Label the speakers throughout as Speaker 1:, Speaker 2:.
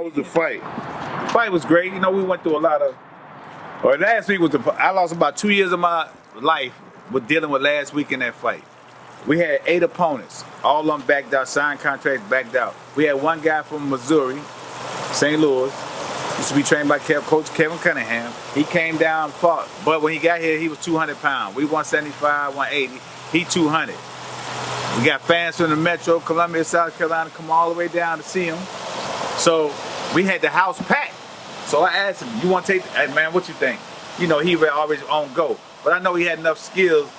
Speaker 1: How was the fight?
Speaker 2: The fight was great. You know, we went through a lot of. Or last week was I lost about 2 years of my life with dealing with last week in that fight. We had 8 opponents. All of them backed out, signed contracts, backed out. We had one guy from Missouri, St. Louis, used to be trained by Coach Kevin Cunningham. He came down, fought, but when he got here, he was 200 pounds. We 175, 180. He 200. We got fans from the Metro, Columbia, South Carolina, come all the way down to see him. So we had the house packed. So I asked him, you want to take, hey man, what you think? You know, he always on go. But I know he had enough skills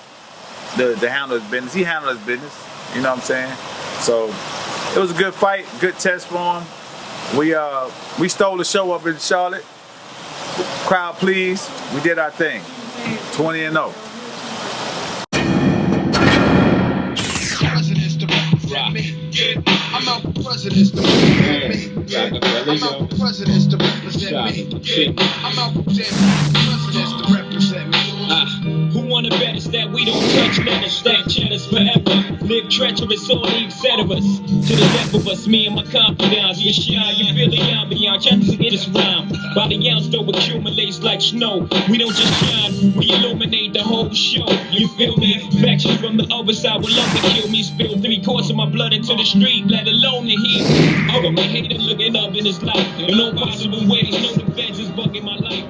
Speaker 2: to handle his business. He handled his business, you know what I'm saying? So it was a good fight, good test for him. We stole the show up in Charlotte. Crowd pleased. We did our thing. 20-0.
Speaker 3: I'm out for presidents to represent me. I'm out for presidents to represent me. I'm out for presidents to represent me.
Speaker 4: Who wanna bet us that we don't touch letters, stack cheddars forever? Live treacherous, all leave set of us. To the left of us, me and my confidants. You shy, you feel the ambiance. Chances to get us rhyme. By the ounce though accumulates like snow. We don't just shine, we illuminate the whole show. You feel me? Factions from the other side will love to kill me. Spill 3/4 of my blood into the street, let alone the heat. Oh, my hater looking up in his life. In no possible ways, no the feds is bugging my life.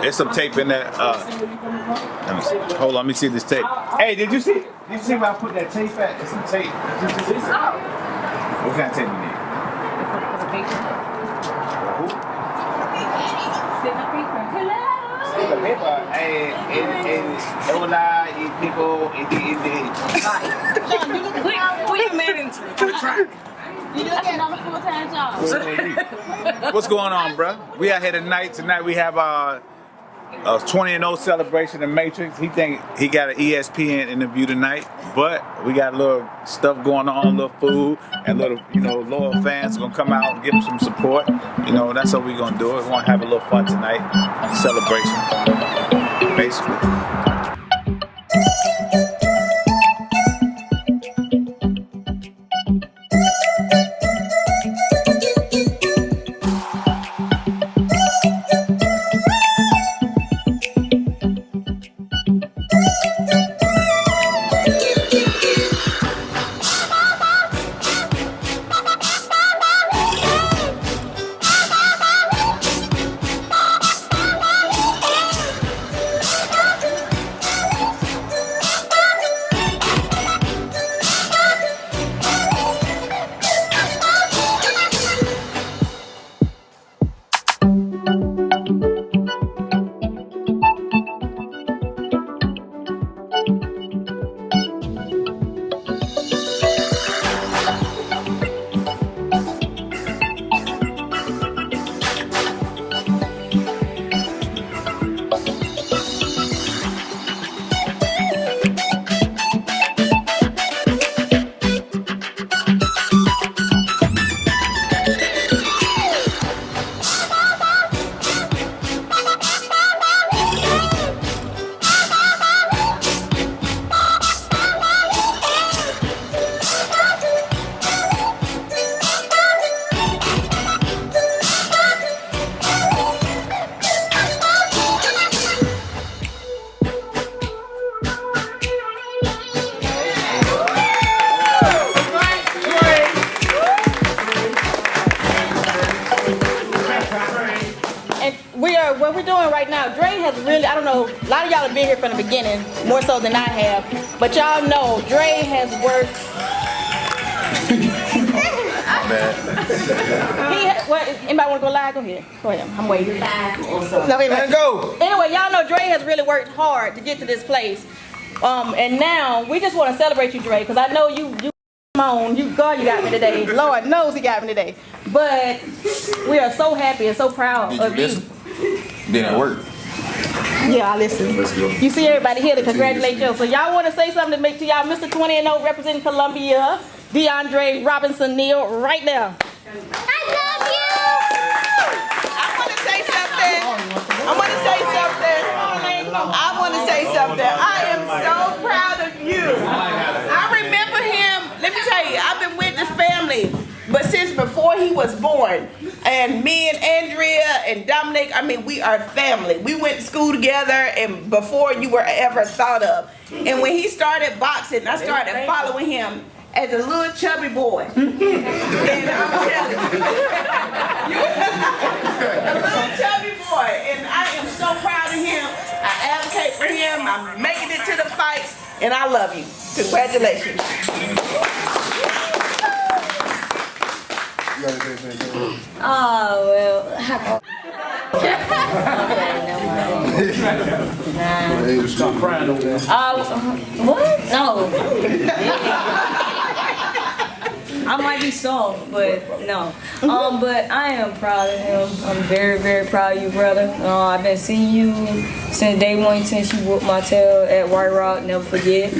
Speaker 2: There's some tape in that. Let me see. Hold on, let me see this tape. Hey, did you see where I put that tape at? There's some tape. What kind of tape you need? Sticker paper. Hey, hola, people,
Speaker 5: Who you made into the track? You do get another full-time job.
Speaker 2: What's going on, bro? We out here tonight. Tonight we have our 20-0 celebration in Matrix. He think he got an ESPN interview tonight, but we got a little stuff going on, a little food, and little, loyal fans are gonna come out and give him some support. That's what we're gonna do. We want to have a little fun tonight, celebration, basically.
Speaker 5: What we're doing right now, Dre has really, I don't know, a lot of y'all have been here from the beginning, more so than I have, but y'all know Dre has worked. Anybody want to go live? Go ahead. Go ahead. I'm waiting.
Speaker 2: Let go.
Speaker 5: Anyway, y'all know Dre has really worked hard to get to this place. And now we just want to celebrate you, Dre, because I know you God, you got me today. Lord knows he got me today. But we are so happy and so proud of you.
Speaker 2: Didn't work.
Speaker 5: Yeah, I listen.
Speaker 1: Let's go.
Speaker 5: You see everybody here to congratulate you. So y'all want to say something to make to y'all, Mr. 20-0 representing Columbia, DeAndre Robinson Neal, right now.
Speaker 6: I love you!
Speaker 7: I want to say something. I am so proud of you. I remember him he was born. And me and Andrea and Dominic, I mean, we are family. We went to school together and before you were ever thought of. And when he started boxing, I started following him as a little chubby boy. And I'm telling you, a little chubby boy. And I am so proud of him. I advocate for him. I'm making it to the fights. And I love you. Congratulations.
Speaker 1: Oh, well.
Speaker 8: Stop crying over there.
Speaker 1: What? No. I might be soft, but no. But I am proud of him. I'm very, very proud of you, brother. I've been seeing you since day one, since you whooped my tail at White Rock. Never forget.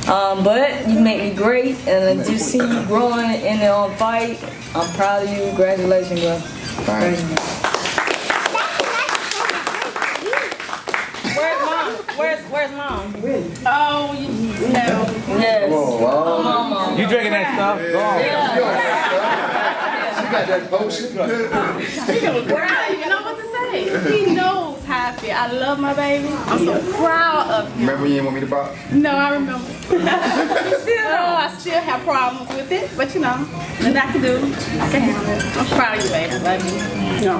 Speaker 1: But you make me great, and I just see you growing in the fight. I'm proud of you. Congratulations, bro.
Speaker 5: Where's mom?
Speaker 7: Oh, you know.
Speaker 1: Yes.
Speaker 2: You drinking that stuff? Go on.
Speaker 8: She got that potion.
Speaker 5: I don't even know what to say. He knows how I feel. I love my baby. I'm so proud of him.
Speaker 8: Remember you didn't want me to box?
Speaker 5: No, I remember. I still have problems with it, but you know, nothing I can do. I can handle it. I'm proud of you, baby. I love you. No.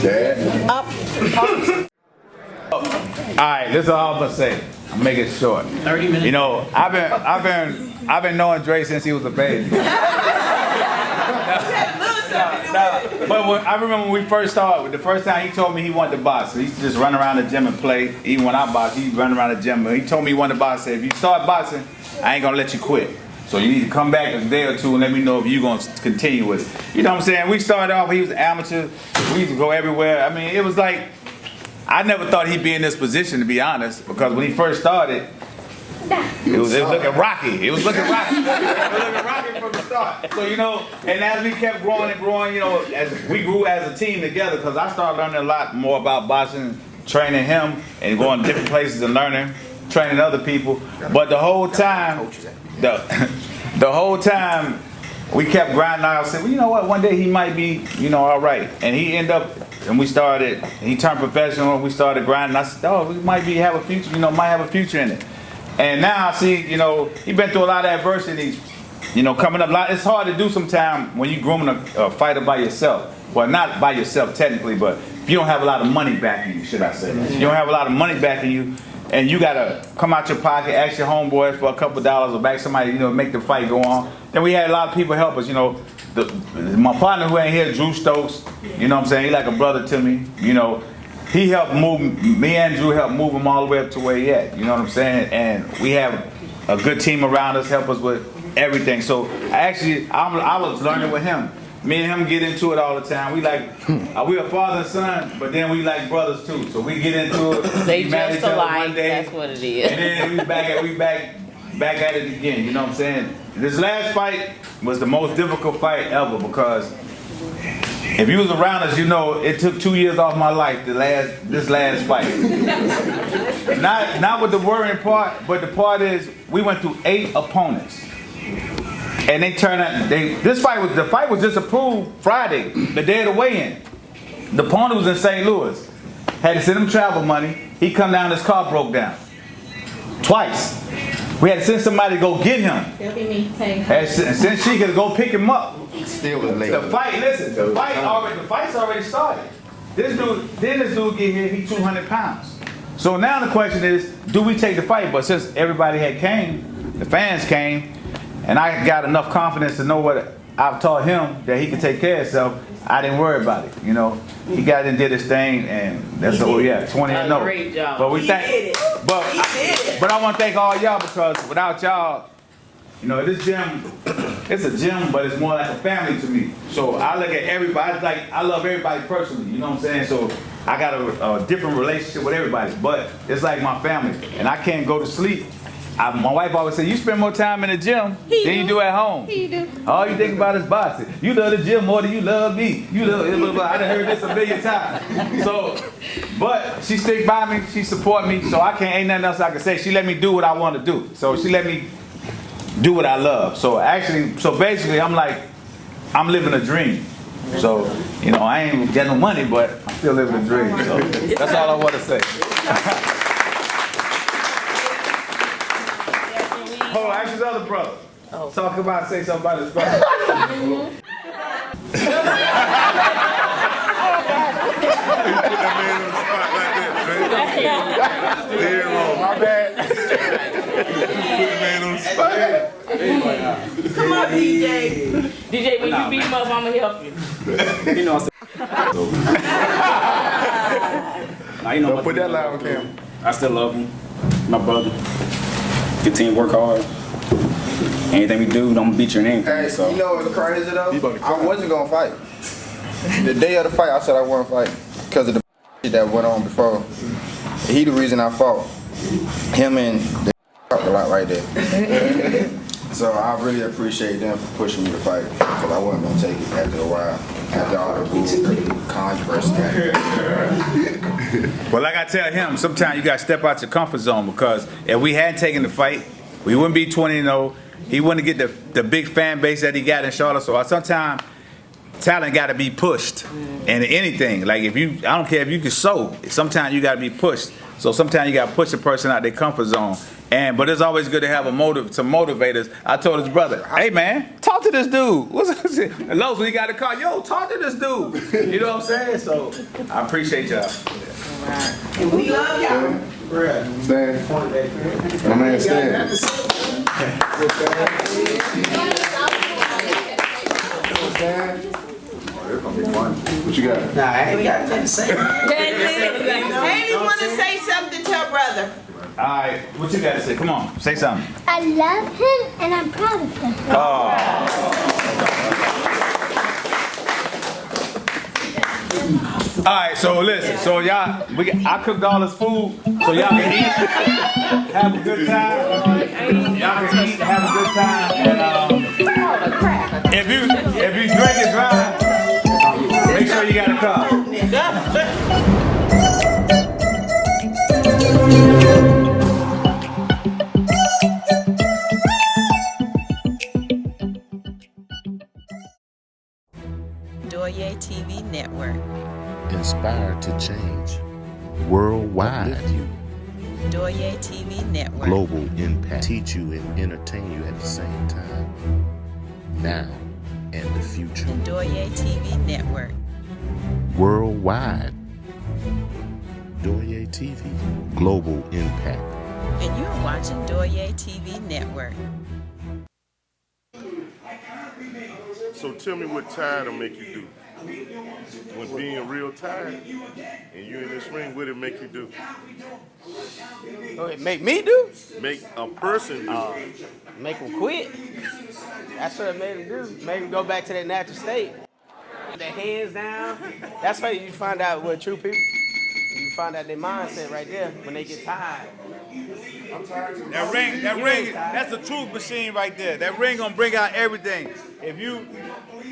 Speaker 8: Dad?
Speaker 2: All right, this is all I'm gonna say. I'll make it short.
Speaker 4: 30 minutes.
Speaker 2: You know, I've been knowing Dre since he was a baby. But I remember when we first started, the first time he told me he wanted to box, so he used to just run around the gym and play. Even when I boxed, he'd run around the gym. But he told me he wanted to box. He said, if you start boxing, I ain't gonna let you quit. So you need to come back a day or two and let me know if you're gonna continue with it. You know what I'm saying? We started off, he was an amateur. We used to go everywhere. I mean, it was like, I never thought he'd be in this position, to be honest, because when he first started, it was looking rocky. It was looking rocky. It was looking rocky from the start. So, you know, and as we kept growing and growing, you know, as we grew as a team together, because I started learning a lot more about boxing, training him, and going to different places and learning, training other people. But the whole time, the whole time, we kept grinding out. I said, well, you know what? One day he might be, you know, all right. And he ended up, and we started. He turned professional. We started grinding. I said, oh, we might have a future. You know, might have a future in it. And now I see, you know, he's been through a lot of adversity. You know, coming up. It's hard to do sometimes when you're grooming a fighter by yourself. Well, not by yourself technically, but if you don't have a lot of money backing you, should I say? You don't have a lot of money backing you. And you gotta come out your pocket, ask your homeboys for a couple of dollars or back somebody, you know, make the fight go on. Then we had a lot of people help us, you know. My partner who ain't here, Drew Stokes, you know what I'm saying? He like a brother to me, you know. He helped move, me and Drew helped move him all the way up to where he at, you know what I'm saying? And we have a good team around us, help us with everything. So I was learning with him. Me and him get into it all the time. We like, we a father and son, but then we like brothers too. So we get into it.
Speaker 9: They
Speaker 2: we met
Speaker 9: just
Speaker 2: each other
Speaker 9: alike.
Speaker 2: one day,
Speaker 9: That's what it is.
Speaker 2: and then we back at it again. You know what I'm saying? This last fight was the most difficult fight ever because if you was around us, you know it took 2 years off my life. This last fight. not with the worrying part, but the part is we went through 8 opponents. And they turned out, the fight was just approved Friday, the day of the weigh-in. The opponent was in St. Louis. Had to send him travel money. He come down, his car broke down. Twice. We had to send somebody to go get him.
Speaker 5: It'll be me saying.
Speaker 2: And send Sheikah to go pick him up.
Speaker 8: Still was late.
Speaker 2: The fight's already started. This dude get here, he 200 pounds. So now the question is, do we take the fight? But since everybody had came, the fans came, and I got enough confidence to know what I've taught him that he could take care of himself. I didn't worry about it, you know. He got in, did his thing, and that's 20-0.
Speaker 9: Great job.
Speaker 2: But
Speaker 7: He did it.
Speaker 2: but I want to thank all y'all because without y'all, you know, this gym, it's a gym, but it's more like a family to me. So I look at everybody, I love everybody personally, you know what I'm saying? So I got a different relationship with everybody, but it's like my family. And I can't go to sleep My wife always said, you spend more time in the gym than you do at home.
Speaker 5: He do.
Speaker 2: All you think about is boxing. You love the gym more than you love me. You love blah, blah, blah. I done heard this a million times. So, but she stick by me, she support me, so ain't nothing else I can say. She let me do what I want to do. So she let me do what I love. So basically I'm living a dream. So, I ain't getting no money, but I'm still living a dream. So that's all I want to say. Hold on, ask his other brother. Say something about his brother.
Speaker 8: Put that man on the spot like that, man. Dead wrong. My bad. Put the man on the spot.
Speaker 7: Come on, DJ.
Speaker 9: DJ, when you beat him up, I'ma help you.
Speaker 8: Put that loud on camera.
Speaker 10: I still love him, my brother. Continue to work hard. Anything we do, don't beat your name.
Speaker 8: Hey,
Speaker 10: So
Speaker 8: you know what's crazy though? I wasn't gonna fight. The day of the fight, I said I wouldn't fight because of the shit that went on before. He the reason I fought. Him and the a lot right there. So I really appreciate them for pushing me to fight because I wasn't gonna take it after a while. After all the controversy.
Speaker 2: Well, like I tell him, sometimes you got to step out your comfort zone because if we hadn't taken the fight, we wouldn't be 20-0. He wouldn't get the big fan base that he got in Charlotte. So sometimes talent got to be pushed into anything. Like I don't care if you can sew. Sometimes you got to be pushed. So sometimes you got to push a person out their comfort zone. But it's always good to have some motivators. I told his brother, hey man, talk to this dude. What's it? Los, when he got the car, yo, talk to this dude. You know what I'm saying? So I appreciate y'all.
Speaker 7: And we love y'all.
Speaker 8: Stan. My man Stan. What you got?
Speaker 7: We got nothing to say. Amy want to say something to her brother.
Speaker 2: All right, what you got to say? Come on, say something.
Speaker 6: I love him and I'm proud of him.
Speaker 2: All right, so listen, so y'all, I cooked all this food, so y'all can eat, have a good time. Y'all can eat, have a good time, and if you drink and drive, make sure you got a car.
Speaker 11: Doye TV Network.
Speaker 12: Inspired to change. Worldwide.
Speaker 11: Doye TV Network.
Speaker 12: Global impact. Teach you and entertain you at the same time. Now and the future.
Speaker 11: Doye TV Network.
Speaker 12: Worldwide. Doye TV. Global impact.
Speaker 11: And you're watching Doye TV Network.
Speaker 13: So tell me what tired will make you do. When being real tired and you in this ring, what it make you do?
Speaker 9: Oh, it make me do?
Speaker 13: Make a person do.
Speaker 9: Make them quit. That's what it made them do. Made them go back to their natural state. Their hands down. That's how you find out what true people. You find out their mindset right there when they get tired.
Speaker 2: That ring, that's the truth machine right there. That ring gonna bring out everything.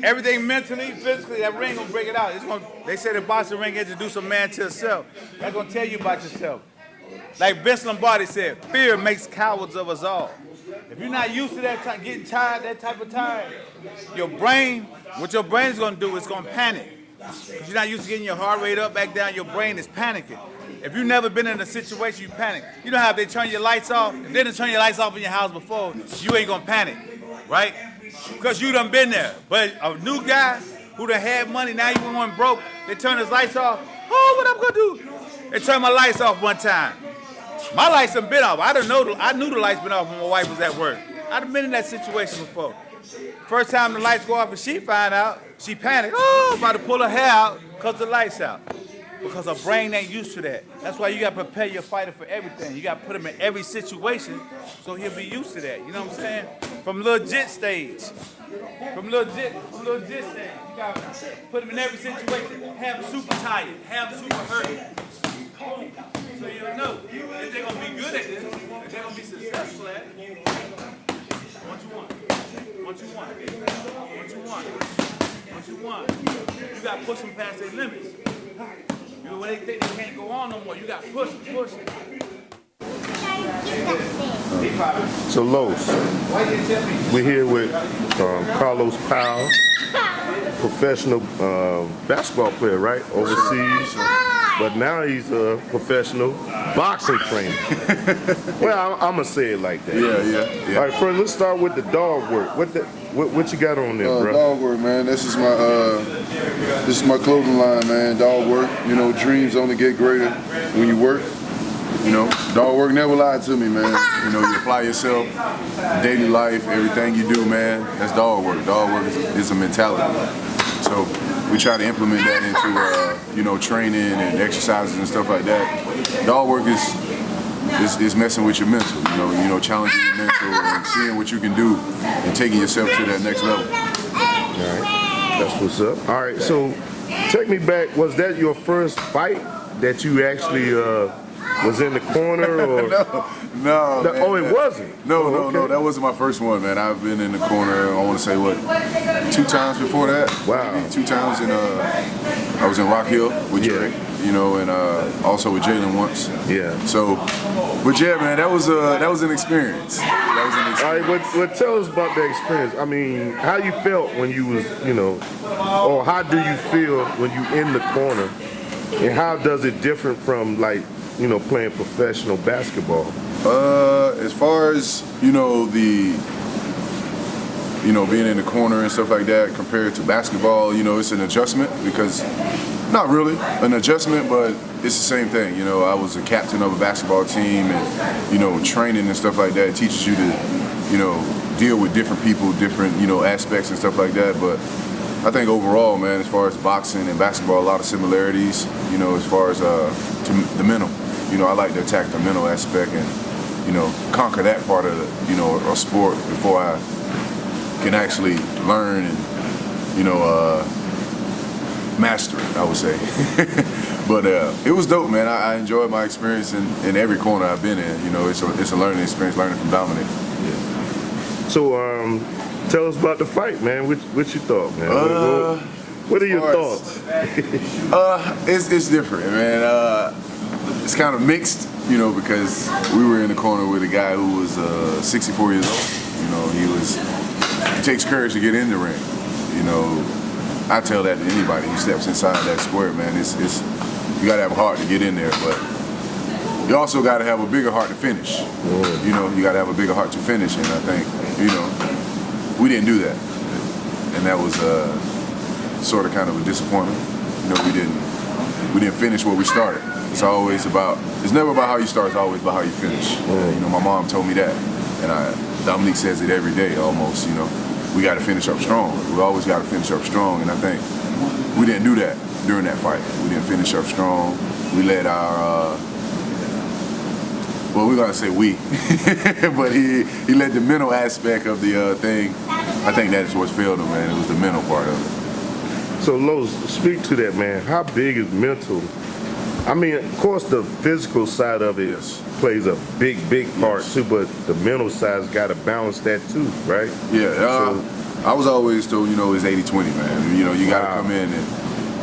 Speaker 2: Everything mentally, physically, that ring gonna bring it out. They say the boxing ring introduce a man to himself. That's gonna tell you about yourself. Like Vince Lombardi said, fear makes cowards of us all. If you're not used to getting tired, that type of tired, what your brain's gonna do is gonna panic. Because you're not used to getting your heart rate up, back down, your brain is panicking. If you've never been in a situation you panic, you know how if they turn your lights off, if they didn't turn your lights off in your house before, you ain't gonna panic, right? Because you done been there. But a new guy who done had money, now you went broke, they turn his lights off, oh, what I'm gonna do? They turned my lights off one time. My lights done been off. I knew the lights been off when my wife was at work. I done been in that situation before. First time the lights go off and she find out, she panicked, oh, about to pull her hair out because the lights out. Because her brain ain't used to that. That's why you got to prepare your fighter for everything. You got to put him in every situation so he'll be used to that. You know what I'm saying? From legit stage. From legit stage. You got to put him in every situation. Have him super tired. Have him super hurt. So So you'll know if they're gonna be good at this, if they're gonna be successful at it. What you want. You got to push them past their limits. You know, when they think they can't go on no more, you got to push them.
Speaker 13: So Los, we're here with Carlos Powell, professional basketball player, right? Overseas. But now he's a professional boxing trainer. Well, I'm gonna say it like that.
Speaker 14: Yeah.
Speaker 13: All right, first let's start with the dog work. What you got on there, bro?
Speaker 14: Dog work, man. This is my clothing line, man. Dog work. You know, dreams only get greater when you work. You know, dog work never lied to me, man. You know, you apply yourself, daily life, everything you do, man. That's dog work. Dog work is a mentality. So we try to implement that into, you know, training and exercises and stuff like that. Dog work is messing with your mental, you know, challenging your mental and seeing what you can do and taking yourself to that next level.
Speaker 13: All right, that's what's up. All right, so take me back. Was that your first fight that you actually was in the corner, or
Speaker 14: no? Man,
Speaker 13: oh, it wasn't.
Speaker 14: No, that wasn't my first one, man. I've been in the corner. I want to say 2 times before that.
Speaker 13: Wow.
Speaker 14: 2 times in I was in Rock Hill with Drake, you know, and also with Jalen once.
Speaker 13: Yeah.
Speaker 14: So, but yeah, man, that was an experience.
Speaker 13: All right, well, tell us about that experience. I mean, how you felt when you was, you know, or how do you feel when you in the corner, and how does it differ from, like, you know, playing professional basketball?
Speaker 14: As far as, you know, being in the corner and stuff like that compared to basketball, you know, it's an adjustment because, not really an adjustment, but it's the same thing. You know, I was a captain of a basketball team and, you know, training and stuff like that. It teaches you to, you know, deal with different people, different, you know, aspects and stuff like that. But I think overall, man, as far as boxing and basketball, a lot of similarities, you know, as far as to the mental. You know, I like to attack the mental aspect and, you know, conquer that part of the, you know, a sport before I can actually learn and, you know, master it, I would say. But it was dope, man. I enjoyed my experience in every corner I've been in. You know, it's a learning experience, learning from Dominic.
Speaker 13: Yeah. So, tell us about the fight, man. What you thought, man? What are your thoughts?
Speaker 14: It's different, man. It's kind of mixed, you know, because we were in the corner with a guy who was 64 years old. You know, it takes courage to get in the ring. You know, I tell that to anybody who steps inside that square, man. It's you gotta have a heart to get in there, but you also gotta have a bigger heart to finish. You know, you gotta have a bigger heart to finish, and I think, you know, we didn't do that, and that was sort of kind of a disappointment. You know, we didn't finish what we started. It's never about how you start, it's always about how you finish. You know, my mom told me that, and Dominique says it every day almost, you know. We got to finish up strong. We always got to finish up strong, and I think we didn't do that during that fight. We didn't finish up strong. We let our, well, we're going to say we, but he let the mental aspect of the thing, I think that's what failed him, man. It was the mental part of it.
Speaker 13: So, Los, speak to that, man. How big is mental? I mean, of course, the physical side of it plays a big part too, but the mental side's got to balance that too, right?
Speaker 14: Yeah, I was always told, you know, it's 80-20, man. You know, you got to come in and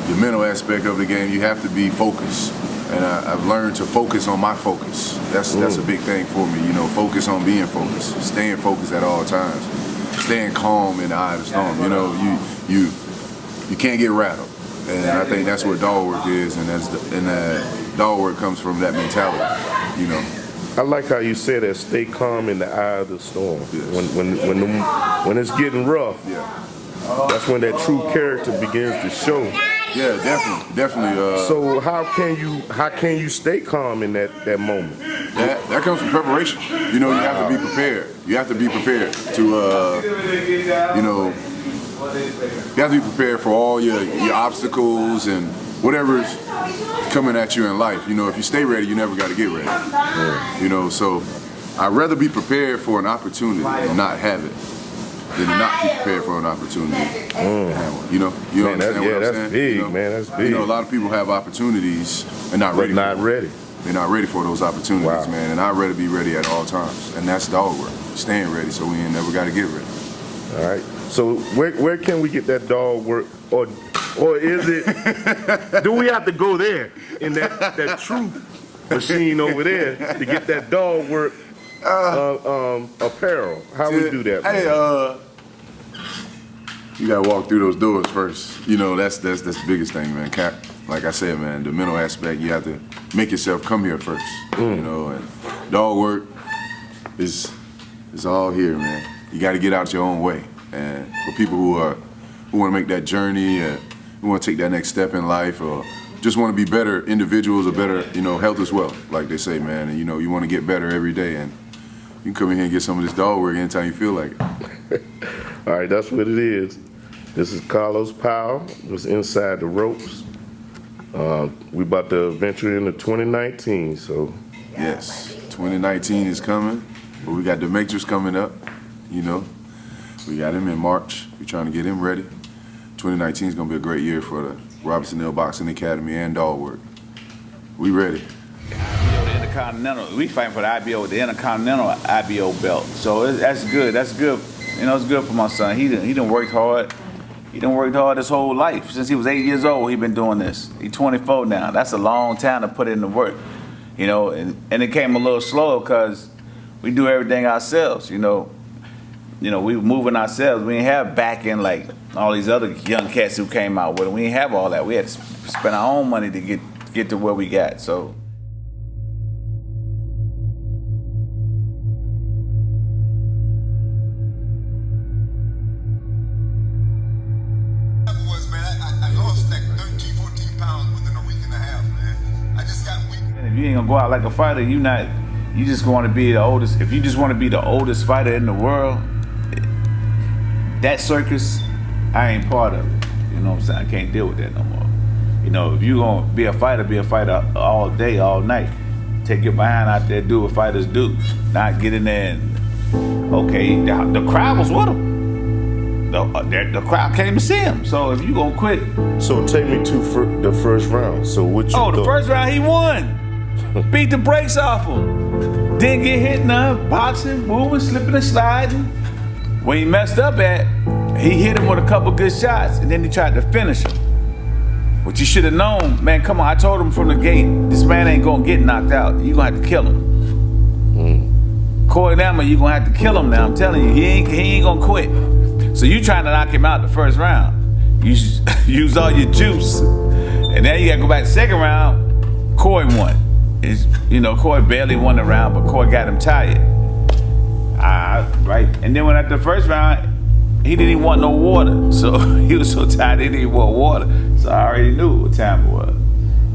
Speaker 14: the mental aspect of the game, you have to be focused. And I've learned to focus on my focus. That's a big thing for me, you know, focus on being focused, staying focused at all times, staying calm in the eye of the storm. You know, you can't get rattled. And I think that's what dog work is, and that dog work comes from that mentality, you know.
Speaker 13: I like how you said that. Stay calm in the eye of the storm. Yes. When it's getting rough, that's when that true character begins to show.
Speaker 14: Yeah, definitely.
Speaker 13: So how can you stay calm in that moment?
Speaker 14: That comes from preparation. You know, you have to be prepared. You have to be prepared to, you know. You have to be prepared for all your obstacles and whatever's coming at you in life. You know, if you stay ready, you never got to get ready. You know, so I'd rather be prepared for an opportunity and not have it than to not be prepared for an opportunity and have one. You know understand what I'm saying?
Speaker 13: Big,
Speaker 14: you know?
Speaker 13: man, that's big.
Speaker 14: You know, a lot of people have opportunities and not ready.
Speaker 13: Not ready.
Speaker 14: They're not ready for those opportunities, man. And I'd rather be ready at all times. And that's dog work, staying ready, so we ain't never got to get ready.
Speaker 13: All right. So where can we get that dog work, or is it? Do we have to go there in that truth machine over there to get that dog work apparel? How we do that?
Speaker 14: Hey, you gotta walk through those doors first. You know, that's the biggest thing, man. Like I said, man, the mental aspect, you have to make yourself come here first. You know, and dog work is all here, man. You got to get out your own way. And for people who want to make that journey, who want to take that next step in life, or just want to be better individuals or better, health as well, like they say, man. And you want to get better every day, and you can come in here and get some of this dog work anytime you feel like it.
Speaker 13: All right, that's what it is. This is Carlos Powell. It's Inside the Ropes. We about to venture into 2019, so.
Speaker 14: Yes, 2019 is coming, but we got the Matrix coming up, We got him in March. We're trying to get him ready. 2019 is going to be a great year for the Robertson Hill Boxing Academy and dog work. We ready.
Speaker 2: The Intercontinental, we fighting for the IBO, the Intercontinental IBO belt. So that's good. That's good. It's good for my son. He done worked hard. He done worked hard his whole life. Since he was 8 years old, he been doing this. He's 24 now. That's a long time to put in the work. And it came a little slower because we do everything ourselves, we were moving ourselves. We didn't have backing like all these other young cats who came out with it. We didn't have all that. We had to spend our own money to get to where we got. So. If you ain't gonna go out like a fighter, you just want to be the oldest. If you just want to be the oldest fighter in the world, that circus, I ain't part of it. You know what I'm saying? I can't deal with that no more. If you gonna be a fighter all day, all night. Take your behind out there, do what fighters do. Not get in there and, okay, the crowd was with him. The crowd came to see him. So if you gonna quit.
Speaker 13: So take me to the first round. So what you
Speaker 2: the first round he won. Beat the brakes off him. Didn't get hit none. Boxing, moving, slipping and sliding. When he messed up he hit him with a couple good shots, and then he tried to finish him. What you should have known, man, come on, I told him from the gate, this man ain't gonna get knocked out. You gonna have to kill him. Corey Lambert, you gonna have to kill him now. I'm telling you, he ain't gonna quit. So you trying to knock him out the first round. You use all your juice. And then you gotta go back to the second round, Corey won. Corey barely won the round, but Corey got him tired. Right. And then when at the first round, he didn't even want no water. So he was so tired he didn't even want water. So I already knew what time it was.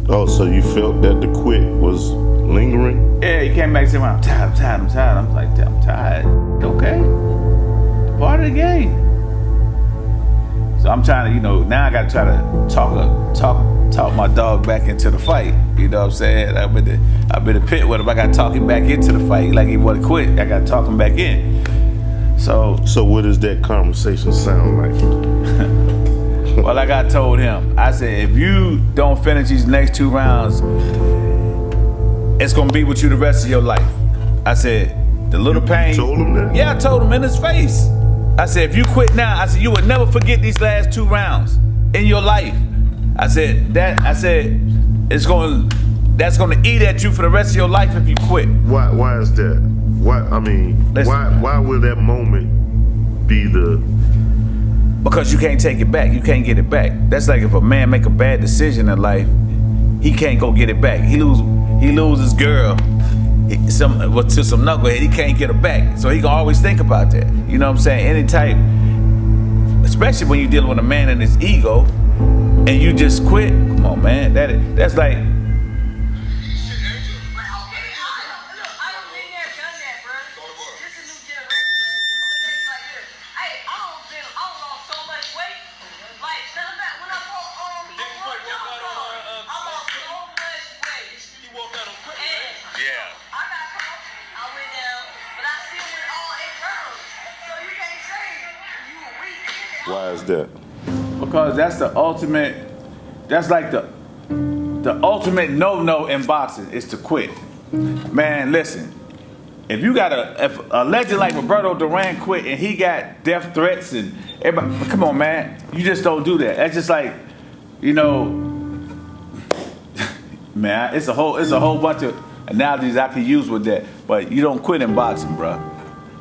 Speaker 13: Oh, so you felt that the quit was lingering?
Speaker 2: Yeah, he came back and said, I'm tired. I'm like, I'm tired. Okay. Part of the game. So I'm trying to, now I gotta try to talk my dog back into the fight. You know what I'm saying? I've been to pit with him. I gotta talk him back into the fight. Like he wanna quit. I gotta talk him back in. So
Speaker 13: what does that conversation sound like?
Speaker 2: Well, like I told him, I said, if you don't finish these next 2 rounds, it's gonna be with you the rest of your life. I said, the little pain.
Speaker 13: You told him that?
Speaker 2: Yeah, I told him in his face. I said, if you quit now, I said, you would never forget these last 2 rounds in your life. I said, that's gonna eat at you for the rest of your life if you quit.
Speaker 13: Why is that? Why will that moment be
Speaker 2: because you can't take it back. You can't get it back. That's like if a man make a bad decision in life, he can't go get it back. He lose his girl to some knucklehead. He can't get her back. So he can always think about that. You know what I'm saying? Any type, especially when you're dealing with a man and his ego, and you just quit. Come on, man. That's like.
Speaker 13: Why is that?
Speaker 2: Because that's the ultimate, that's like the the ultimate no-no in boxing is to quit. Man, listen. If you got if a legend like Roberto Duran quit and he got death threats and everybody, come on, man, you just don't do that. That's just like, you know, man, it's a whole bunch of analogies I could use with that. But you don't quit in boxing, bro.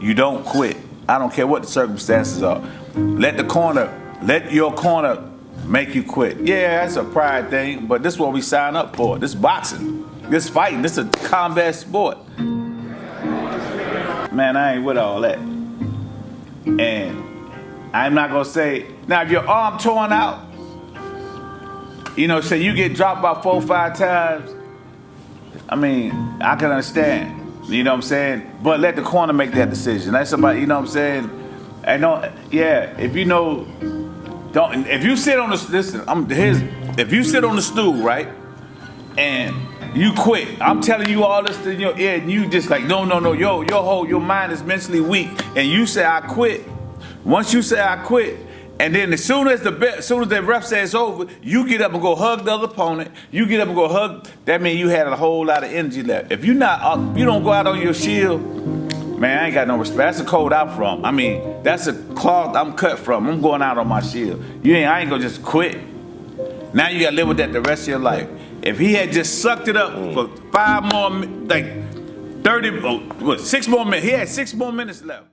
Speaker 2: You don't quit. I don't care what the circumstances are. Let your corner make you quit. Yeah, that's a pride thing, but this is what we sign up for. This boxing, this fighting, this is a combat sport. Man, I ain't with all that. And I'm not gonna say, now if your arm torn out, you know, say you get dropped about 4 or 5 times, I mean, I can understand. You know what I'm saying? But let the corner make that decision. That's somebody, you know what I'm saying? If you know, if you sit on the, if you sit on the stool, right, and you quit, I'm telling you all this in your ear, and you just like, no, your mind is mentally weak, and you say, I quit. Once you say, I quit, and then as soon as the ref says it's over, you get up and go hug the other opponent. You get up and go hug. That means you had a whole lot of energy left. If you don't go out on your shield, man, I ain't got no respect. That's the code I'm from. I mean, that's a cloth I'm cut from. I'm going out on my shield. I ain't gonna just quit. Now you gotta live with that the rest of your life. If he had just sucked it up for 5 more, like 30, 6 more minutes, he had 6 more minutes left.